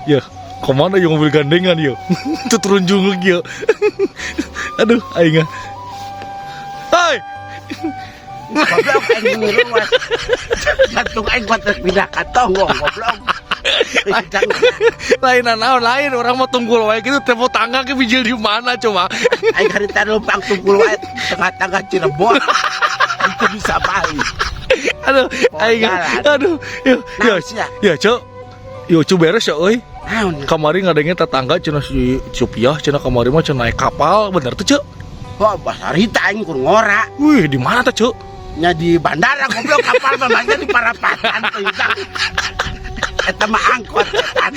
Ya, kemana yang mobil gandengan ya? Itu terunjung lagi ya. Aduh, aing ah. Hai. Goblok aing ngiruas. Jantung aing kuat pindah ka tonggong goblok. Lain naon lain orang mau tunggul wae gitu tepuk tangga ke bijil di mana coba. Aing harita numpang tunggul wae tengah-tengah Cirebon. Itu bisa balik. Aduh, aing aduh. Ya, Cok. Yo cu beres ya euy. Kamari ngadengin tetangga cenah si Cupiah cenah kamari mah cenah naik kapal, bener tuh, Cok? Oh, pas harita aing kur ngora. Wih, di mana tuh, Cok? Nya di bandara goblok kapal mamanya di Parapatan tuh. Eta mah angkot etan.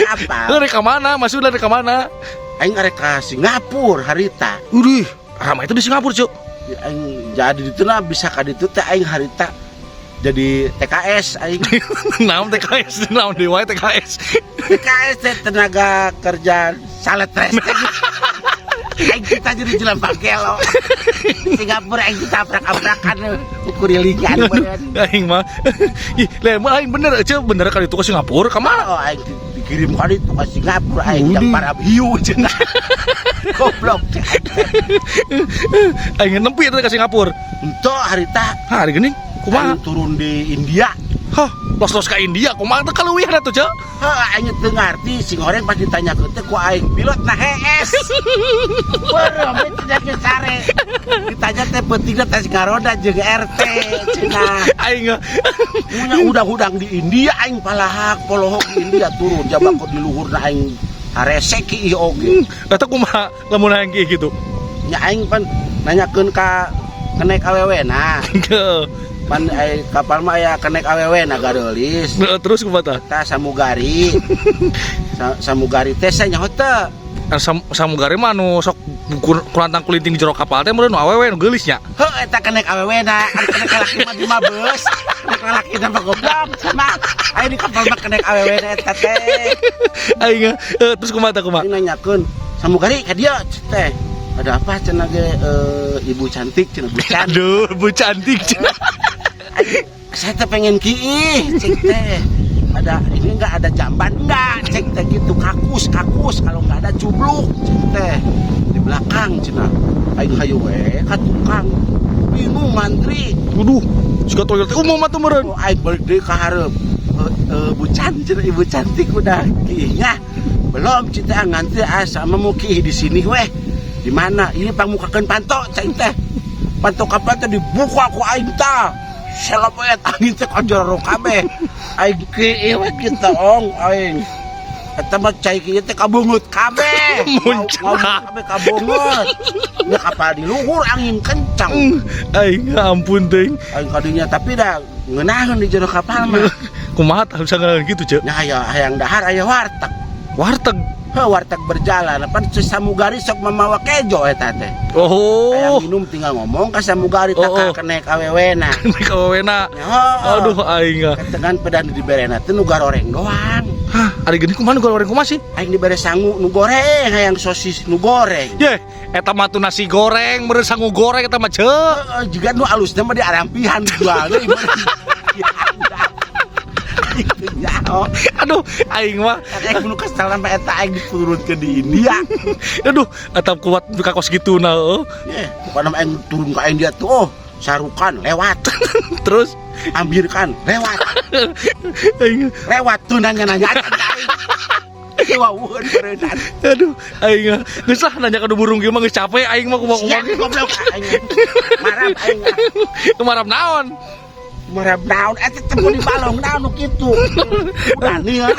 Apa? Lu ka mana? Masuk dari ka mana? Aing arek ka Singapura harita. Udih, ramai itu di Singapura, Cok. Aing jadi ditu na bisa ka ditu teh aing harita jadi TKS aing. Naon TKS? Naon deui wae TKS? TKS teh tenaga kerja saletres. Aing kita jadi jalan pakelo. Di Singapura aing ditabrak-abrakan ukurilingan beneran. Aing mah. Ih, lain bener, Cok. Bener kali itu ke Singapura, ka mana? Oh, aing dikirim kali itu ke Singapura aing yang para hiu cenah. Goblok. Aing nempi itu ke Singapura. Entok harita. Hah, hari geuning. Kumaha? Aing turun di India. Hah, los ke India. Kumaha teh kaleuwih atuh, Cok? Hah, aing teu ngarti sing goreng pas ditanya ke teh ku aing pilot na HS. Beureum itu jadi sare. Ditanya teh pentingna tes ngaroda jeung RT cenah. Aing Punya udang-udang di India aing palahak polohok di India turun jabako di luhurna aing harese ki ieu oge. eta kumaha lamun aing kieu gitu. Nya aing pan nanyakeun ka kenek awewena. Pan kapal mah aya kenek awewena gareulis. Terus kumaha tah? Ta samugari. Samugari teh nya hoteu. Samugari mah anu sok kulantang kulinting jero kapal teh meureun nu awewe nu geulis nya. Heuh eta kenek awewena, kenek laki mah di mabes. Kenek laki mah goblok sama. Aya di kapal mah kenek awewena eta teh. Aing terus kumaha tah kumaha? Aing nanyakeun, samugari ka dieu teh. Ada apa cenah ge ibu cantik cenah bucan. Aduh, bu cantik cenah. Saya teh pengen kiih cek teh. Ada ini enggak ada jamban enggak cek teh gitu kakus kalau enggak ada cubluk cek teh di belakang cenah. Aing hayu we ka tukang. Bingung ngantri. Waduh, siga toilet umum atuh meureun. Oh, aing balik deui ka hareup. Bucan cenah ibu cantik udah kiih nya. Belum cita ngantri sama mau kiih di sini weh. Di mana? Ini pangmukakeun panto cai teh. Panto kapal teh dibuka ku aing tah. Selapet angin teh kajero kabeh. Aing kieu we kitu ong aing. Eta mah cai kieu teh kabungut kabeh. Muncrat kabeh kabungut. Nya kapal di luhur angin kencang. Aing ampun teuing. Aing kadinya tapi dah ngeunaheun di jero kapal mah. Kumaha tah bisa ngaran gitu, Cek? Nya hayang dahar aya warteg. Warteg. Warteg berjalan, apa samugari sok mamawa kejo eta teh. Oh. Hayang minum tinggal ngomong ka samugari tak kenek awewena. Kenek awewena. Aduh aing. Ketengan pedan diberena teh nu goreng doang. Hah, ari geuning kumaha nu goreng kumaha sih? Aing dibere sangu nu goreng, hayang sosis nu goreng. Ye, eta mah nasi goreng, meureun sangu goreng eta mah, Ceu. Juga nu alusna mah diarampihan jual deui. Aduh, aing mah aing nu kesal sampai eta aing diturunkeun di India. Aduh, atap kuat ka kos kituna heuh. Pokona aing turun ka India tuh, sarukan lewat. Terus ambirkan lewat. Aing lewat tuh nanya-nanya aing. Wawueun beureunan. Aduh, aing geus lah nanya ka burung kieu mah geus capek aing mah kumaha. Goblok aing. Marab aing. Marab naon? Marab naon eta teh di balong naon nu kitu. Udah nih naon.